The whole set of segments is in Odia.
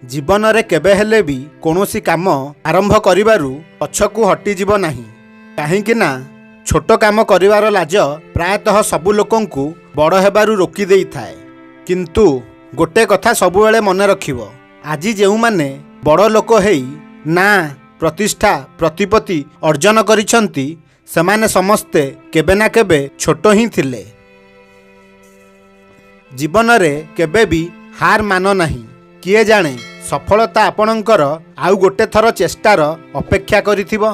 जीवन रे केबे हेले भी कोनोसी काम आरंभ करिबारु पछकु हटिजिब नाही। काहेकि ना छोट काम करिवार लाज प्रायतः सबु लोकंकु बड़ हेबारु रोकी देई थाए। किंतु गोटे कथा सबुबेले मन रखिबो, आजी जेउ माने बड़ लोक हेई ना प्रतिष्ठा प्रतिपत्ति अर्जन करिसंती सेमाने समस्ते केबे ना केबे छोट ही थिले। जीवन रे केबे भी हार मान नाही। किए जाने सफलता आपणकर आउ गोटे थर चेष्टार अपेक्षा करिथिबो।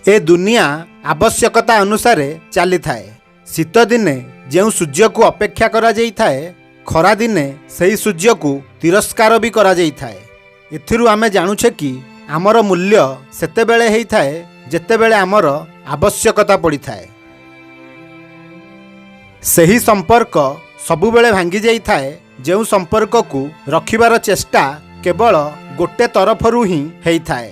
ए दुनिया आवश्यकता अनुसार चली थाए। शीत दिने जो सूर्य को अपेक्षा करा जाई थाए, खरा दिने सही सूर्य को तिरस्कार भी करा जाई थाए। एथिरु आमे जानुछे कि आमर मूल्य सेतेबेले हेई थाए जेतेबेले आमर आवश्यकता पड़ी थाए। सही संपर्क सबुबेले भांगी जाई थाए जो संपर्क को रखिबार चेष्टा केवल गोटे तरफरू ही हेई थाए।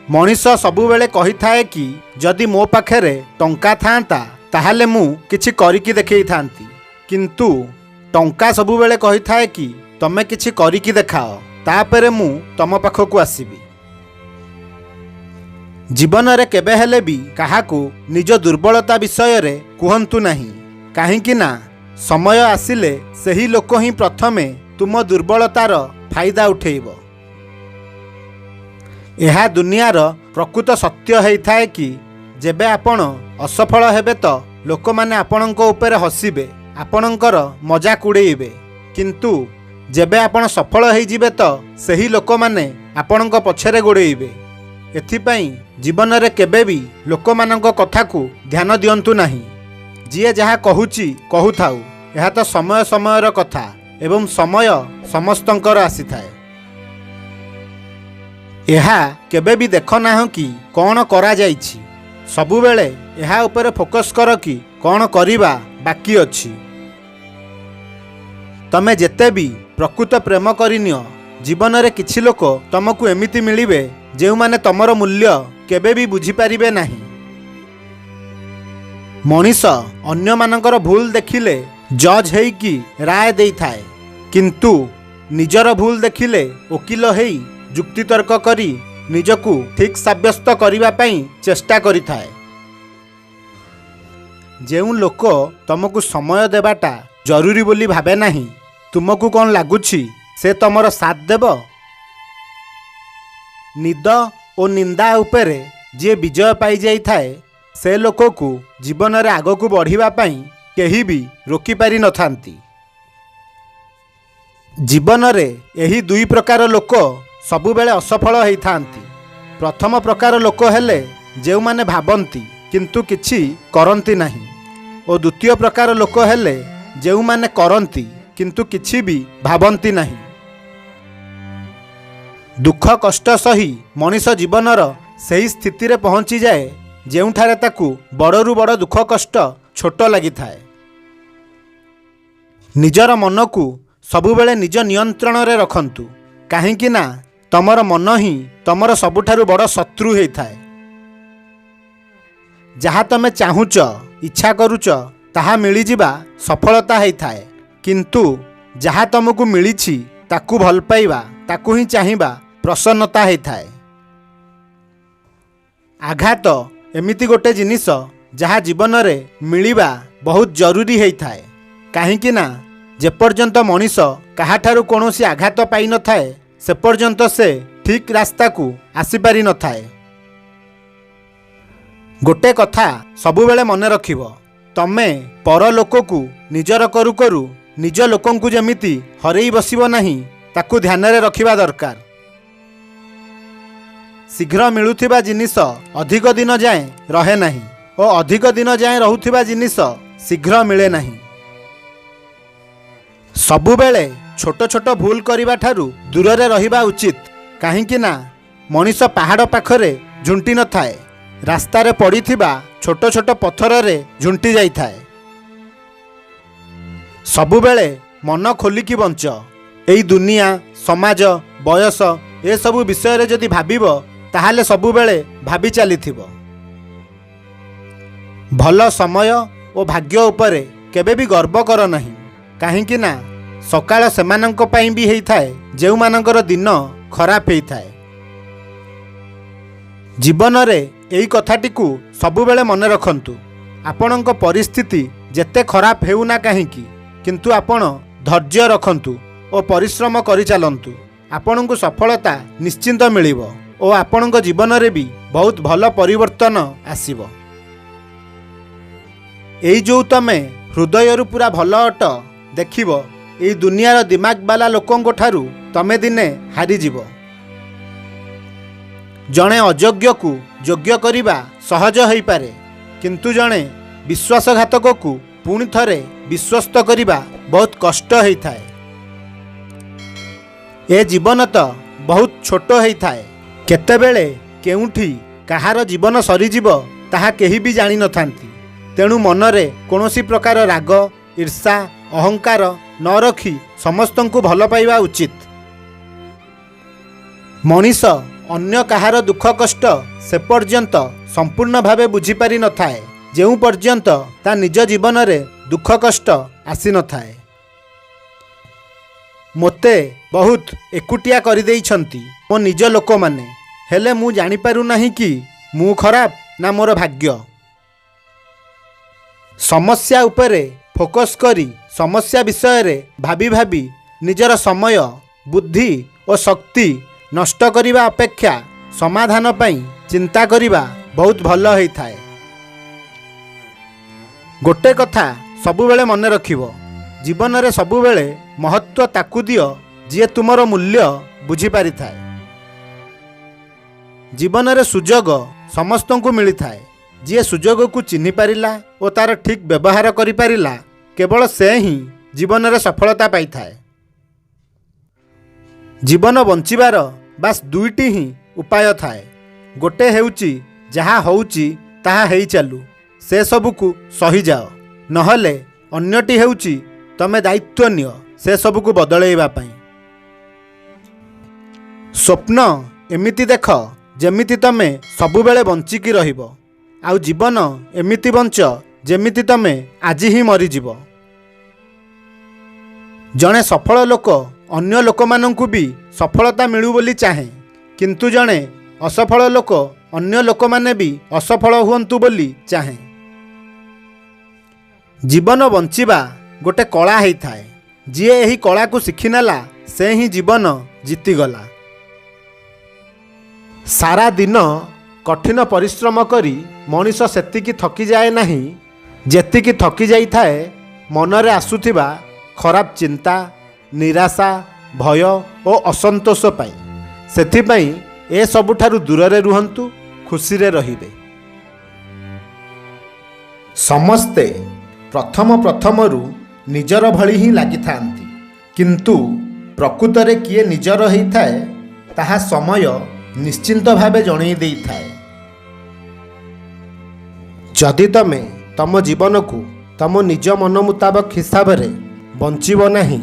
मनीष सबुबेले कही थाए कि जदि मो पाखेरे टंका थांता ताहाले मु किछि करिकि देखै थांती, किंतु टंका सबुबेले कही थाए कि तमे किछि करिकि देखाओ तापरे मु तम पाखकु आसीबी। जीवन रे केबे हेले भी काहाकू निज दुर्बलता विषय रे कुहंतु नाही। काहेकि ना समय आसिले सही लोक ही प्रथमे तुम दुर्बलतार फायदा उठेइबो। यह दुनियार प्रकृत सत्य हेई थाए कि जेबे आपण असफल हेबे तो लोक माने आपणको ऊपर हसिबे, आपणकर मजाक उड़ेइबे, किंतु जेबे आपण सफल हेई जिबे तो सही लोक माने आपणको पछरे गोड़ेइबे। एथिपाई जीवन रे केबे भी लोक मानक कथा को ध्यान दियंतु नाही। जिए जहा कहूची कहूथाउ, यह तो समय समयर कथा एवं समय समस्तंकर आसी थाए। यह केबे भी देख ना कि कौन करा जाइछि, सबुबेले यह ऊपर फोकस कर कि कौन करिबा बाकी अछि। तमे जेते भी प्रकृत प्रेम करिनियो, जीवन रे किछि लोक तमको एमिति मिलिबे जेउ माने तमर मूल्य केबे भी बुझी पारिबे नाही। मनीष अन्य मानकर भूल देखिले जज हेई कि राय देई थाए, किंतु निजर भूल देखिले वकील हेई जुक्ति तर्क करी निजकू ठीक साब्यस्त करिबा पई चेष्टा करि थाए। जेउ लोक तमको समय देबाटा जरूरी बोली भाबे नाही, तुमको कौन लागुछि से तमर साथ देब? निद और निंदा उपरे जे विजय पाई जाई थाए, से लोक को जीवन रे आग को बढ़िबा पई केही भी रोकी पारि न थांती। जीवन रे एही दुई प्रकार लोक सबुबेले असफल हेई थांती। प्रथम प्रकार लोक हेले जेउ माने भाबंती किंतु किछि करंती नाही, और द्वितीय प्रकार लोक हेले जेउ माने करंती किंतु किछि भी भाबंती नाही। दुख कष्ट सही मनीष जीवनर सही स्थिति रे पहुंची जाए जेउठारे ताकू बड़रू बड़ दुख कष्ट छोट लगी थाए। निजर मन को सबुबेले निज नियंत्रण रे रखंतु, काहेकि ना तमर मन ही तमर सबुठारु बड़ शत्रु हेई थाए। जहा तमे चाहुच इच्छा करूच ताहा मिली जिबा सफलता हेई थाए, किंतु जहा तमको मिलिछि ताकू भल पाइबा ताकू ही चाहिबा प्रसन्नता हेई थाए। आघात एमिति गोटे जिनिस जहा जीवन रे मिलिबा बहुत जरूरी हेई थाए। काहेकि ना जेपर्यंत मनीष काहाठारु कोनोसी आघात पाई न थाए से पर्यंत से ठीक रास्ता को आसी पारि न थाए। गोटे कथा सबुबेले मने रखिबो, तमे पर लोक को निजर करू करू निज लोकन को जेमिति हरेई बसिबो नाही ताकू ध्यान रे रखिबा दरकार। शीघ्र मिलुथिबा जिनिस अधिक दिन जाए रहे नाही, और अधिक दिन जाए रहुथिबा जिनिस शीघ्र मिले नाही। सबुबेले छोट छोट भूल करिबा ठारू दूर रे रहिबा उचित। काहेकि ना मनीष पहाड़ पाखरे झुंटी न थाए, रास्ता रे पड़िथिबा छोट छोट पत्थर रे झुंटी जाई थाए। सबुबेले मन खोलिकी बंच। एई दुनिया समाज बयस ए सबु विषय रे जदि भाबिबो ताहाले सबुबेले भाबी चलीथिबो। भल समय और भाग्य उपरे केबे भी गर्व कर नहीं, काहेकि ना ସକାଳ ସେମାନଙ୍କ ପାଇଁ ବି ହେଇଥାଏ ଯେଉଁମାନଙ୍କର ଦିନ ଖରାପ ହେଇଥାଏ। ଜୀବନରେ ଏଇ କଥାଟିକୁ ସବୁବେଳେ ମନେ ରଖନ୍ତୁ। ଆପଣଙ୍କ ପରିସ୍ଥିତି ଯେତେ ଖରାପ ହେଉନା କାହିଁକି, କିନ୍ତୁ ଆପଣ ଧୈର୍ଯ୍ୟ ରଖନ୍ତୁ ଓ ପରିଶ୍ରମ କରିଚାଲନ୍ତୁ। ଆପଣଙ୍କୁ ସଫଳତା ନିଶ୍ଚିନ୍ତ ମିଳିବ ଓ ଆପଣଙ୍କ ଜୀବନରେ ବି ବହୁତ ଭଲ ପରିବର୍ତ୍ତନ ଆସିବ। ଏଇ ଯେଉଁ ତମେ ହୃଦୟରୁ ପୁରା ଭଲ ଅଟ, ଦେଖିବ ଏଇ ଦୁନିଆର ଦିମାଗ ବାଲା ଲୋକଙ୍କ ଠାରୁ ତମେ ଦିନେ ହାରିଯିବ। ଜଣେ ଅଯୋଗ୍ୟକୁ ଯୋଗ୍ୟ କରିବା ସହଜ ହୋଇପାରେ, କିନ୍ତୁ ଜଣେ ବିଶ୍ୱାସଘାତକକୁ ପୁଣି ଥରେ ବିଶ୍ୱସ୍ତ କରିବା ବହୁତ କଷ୍ଟ ହୋଇଥାଏ। ଏ ଜୀବନ ତ ବହୁତ ଛୋଟ ହୋଇଥାଏ। କେତେବେଳେ କେଉଁଠି କାହାର ଜୀବନ ସରିଯିବ ତାହା କେହି ବି ଜାଣିନଥାନ୍ତି। ତେଣୁ ମନରେ କୌଣସି ପ୍ରକାର ରାଗ, ଈର୍ଷା, ଅହଙ୍କାର ନ ରଖି ସମସ୍ତଙ୍କୁ ଭଲ ପାଇବା ଉଚିତ। ମଣିଷ ଅନ୍ୟ କାହାର ଦୁଃଖ କଷ୍ଟ ସେ ପର୍ଯ୍ୟନ୍ତ ସମ୍ପୂର୍ଣ୍ଣ ଭାବେ ବୁଝିପାରି ନଥାଏ ଯେଉଁ ପର୍ଯ୍ୟନ୍ତ ତା ନିଜ ଜୀବନରେ ଦୁଃଖ କଷ୍ଟ ଆସିନଥାଏ। ମୋତେ ବହୁତ ଏକୁଟିଆ କରିଦେଇଛନ୍ତି ମୋ ନିଜ ଲୋକମାନେ, ହେଲେ ମୁଁ ଜାଣିପାରୁନାହିଁ କି ମୁଁ ଖରାପ ନା ମୋର ଭାଗ୍ୟ। ସମସ୍ୟା ଉପରେ ଫୋକସ୍ କରି ସମସ୍ୟା ବିଷୟରେ ଭାବି ଭାବି ନିଜର ସମୟ, ବୁଦ୍ଧି ଓ ଶକ୍ତି ନଷ୍ଟ କରିବା ଅପେକ୍ଷା ସମାଧାନ ପାଇଁ ଚିନ୍ତା କରିବା ବହୁତ ଭଲ ହୋଇଥାଏ। ଗୋଟେ କଥା ସବୁବେଳେ ମନେ ରଖିବ, ଜୀବନରେ ସବୁବେଳେ ମହତ୍ତ୍ୱ ତାକୁ ଦିଅ ଯିଏ ତୁମର ମୂଲ୍ୟ ବୁଝିପାରିଥାଏ। ଜୀବନରେ ସୁଯୋଗ ସମସ୍ତଙ୍କୁ ମିଳିଥାଏ। ଯିଏ ସୁଯୋଗକୁ ଚିହ୍ନି ପାରିଲା ଓ ତାର ଠିକ୍ ବ୍ୟବହାର କରିପାରିଲା, କେବଳ ସେ ହିଁ ଜୀବନରେ ସଫଳତା ପାଇଥାଏ। ଜୀବନ ବଞ୍ଚିବାର ବାସ୍ ଦୁଇଟି ହିଁ ଉପାୟ ଥାଏ। ଗୋଟେ ହେଉଛି ଯାହା ହେଉଛି ତାହା ହେଇ ଚାଲୁ, ସେ ସବୁକୁ ସହିଯାଅ। ନହେଲେ ଅନ୍ୟଟି ହେଉଛି ତମେ ଦାୟିତ୍ୱ ନିଅ ସେ ସବୁକୁ ବଦଳେଇବା ପାଇଁ। ସ୍ୱପ୍ନ ଏମିତି ଦେଖ ଯେମିତି ତମେ ସବୁବେଳେ ବଞ୍ଚିକି ରହିବ, ଆଉ ଜୀବନ ଏମିତି ବଞ୍ଚ ଯେମିତି ତମେ ଆଜି ହିଁ ମରିଯିବ। ଜଣେ ସଫଳ ଲୋକ ଅନ୍ୟ ଲୋକମାନଙ୍କୁ ବି ସଫଳତା ମିଳୁ ବୋଲି ଚାହେଁ, କିନ୍ତୁ ଜଣେ ଅସଫଳ ଲୋକ ଅନ୍ୟ ଲୋକମାନେ ବି ଅସଫଳ ହୁଅନ୍ତୁ ବୋଲି ଚାହେଁ। ଜୀବନ ବଞ୍ଚିବା ଗୋଟେ କଳା ହେଇଥାଏ। ଯିଏ ଏହି କଳାକୁ ଶିଖିନେଲା ସେ ହିଁ ଜୀବନ ଜିତିଗଲା। ସାରା ଦିନ କଠିନ ପରିଶ୍ରମ କରି ମଣିଷ ସେତିକି ଥକିଯାଏ ନାହିଁ ଯେତିକି ଥକି ଯାଇଥାଏ ମନରେ ଆସୁଥିବା ଖରାପ ଚିନ୍ତା, ନିରାଶା, ଭୟ ଓ ଅସନ୍ତୋଷ ପାଇଁ। ସେଥିପାଇଁ ଏସବୁଠାରୁ ଦୂରରେ ରୁହନ୍ତୁ, ଖୁସିରେ ରହିବେ। ସମସ୍ତେ ପ୍ରଥମରୁ ନିଜର ଭଳି ହିଁ ଲାଗିଥାନ୍ତି, କିନ୍ତୁ ପ୍ରକୃତରେ କିଏ ନିଜର ହେଇଥାଏ ତାହା ସମୟ ନିଶ୍ଚିନ୍ତ ଭାବେ ଜଣେଇ ଦେଇଥାଏ। ଯଦି ତମେ ତମ ଜୀବନକୁ ତମ ନିଜ ମନ ମୁତାବକ ହିସାବରେ ବଞ୍ଚିବ ନାହିଁ,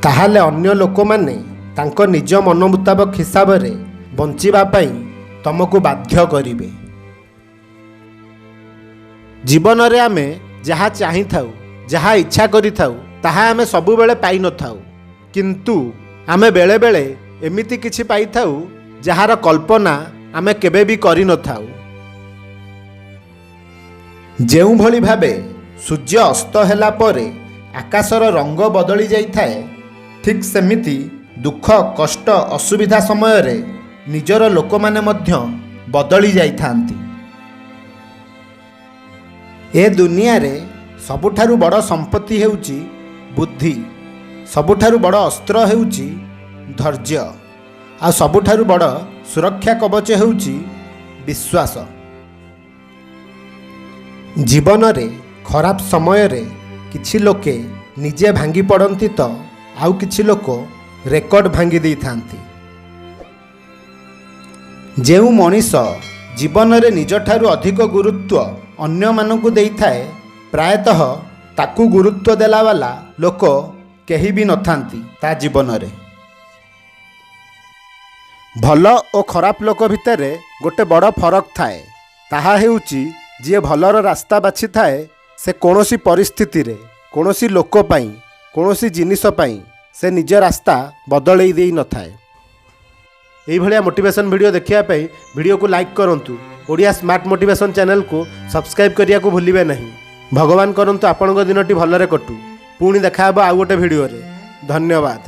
ତାହେଲେ ଅନ୍ୟ ଲୋକମାନେ ତାଙ୍କ ନିଜ ମନ ମୁତାବକ ହିସାବରେ ବଞ୍ଚିବା ପାଇଁ ତମକୁ ବାଧ୍ୟ କରିବେ। ଜୀବନରେ ଆମେ ଯାହା ଚାହିଁଥାଉ, ଯାହା ଇଚ୍ଛା କରିଥାଉ, ତାହା ଆମେ ସବୁବେଳେ ପାଇନଥାଉ, କିନ୍ତୁ ଆମେ ବେଳେବେଳେ ଏମିତି କିଛି ପାଇଥାଉ ଯାହାର କଳ୍ପନା ଆମେ କେବେ ବି କରିନଥାଉ। ଯେଉଁଭଳି ଭାବେ ସୂର୍ଯ୍ୟ ଅସ୍ତ ହେଲା ପରେ ଆକାଶର ରଙ୍ଗ ବଦଳି ଯାଇଥାଏ, ଠିକ୍ ସେମିତି ଦୁଃଖ, କଷ୍ଟ, ଅସୁବିଧା ସମୟରେ ନିଜର ଲୋକମାନେ ମଧ୍ୟ ବଦଳି ଯାଇଥାନ୍ତି। ଏ ଦୁନିଆରେ ସବୁଠାରୁ ବଡ଼ ସମ୍ପତ୍ତି ହେଉଛି ବୁଦ୍ଧି, ସବୁଠାରୁ ବଡ଼ ଅସ୍ତ୍ର ହେଉଛି ଧୈର୍ଯ୍ୟ, ଆଉ ସବୁଠାରୁ ବଡ଼ ସୁରକ୍ଷା କବଚ ହେଉଛି ବିଶ୍ୱାସ। ଜୀବନରେ ଖରାପ ସମୟରେ କିଛି ଲୋକେ ନିଜେ ଭାଙ୍ଗି ପଡ଼ନ୍ତି ତ ଆଉ କିଛି ଲୋକ ରେକର୍ଡ ଭାଙ୍ଗି ଦେଇଥାନ୍ତି। ଯେଉଁ ମଣିଷ ଜୀବନରେ ନିଜଠାରୁ ଅଧିକ ଗୁରୁତ୍ୱ ଅନ୍ୟମାନଙ୍କୁ ଦେଇଥାଏ, ପ୍ରାୟତଃ ତାକୁ ଗୁରୁତ୍ୱ ଦେଲାବାଲା ଲୋକ କେହି ବି ନଥାନ୍ତି ତା ଜୀବନରେ। ଭଲ ଓ ଖରାପ ଲୋକ ଭିତରେ ଗୋଟେ ବଡ଼ ଫରକ ଥାଏ। ତାହା ହେଉଛି ଯିଏ ଭଲର ରାସ୍ତା ବାଛିଥାଏ ସେ କୌଣସି ପରିସ୍ଥିତିରେ, କୌଣସି ଲୋକ ପାଇଁ, କୌଣସି ଜିନିଷ ପାଇଁ ସେ ନିଜ ରାସ୍ତା ବଦଳେଇ ଦେଇ ନଥାଏ। ଏଇଭଳିଆ ମୋଟିଭେସନ୍ ଭିଡ଼ିଓ ଦେଖିବା ପାଇଁ ଭିଡ଼ିଓକୁ ଲାଇକ୍ କରନ୍ତୁ। ଓଡ଼ିଆ ସ୍ମାର୍ଟ ମୋଟିଭେସନ୍ ଚ୍ୟାନେଲକୁ ସବସ୍କ୍ରାଇବ୍ କରିବାକୁ ଭୁଲିବେ ନାହିଁ। ଭଗବାନ କରନ୍ତୁ ଆପଣଙ୍କ ଦିନଟି ଭଲରେ କଟୁ। ପୁଣି ଦେଖାହେବ ଆଉ ଗୋଟେ ଭିଡ଼ିଓରେ। ଧନ୍ୟବାଦ।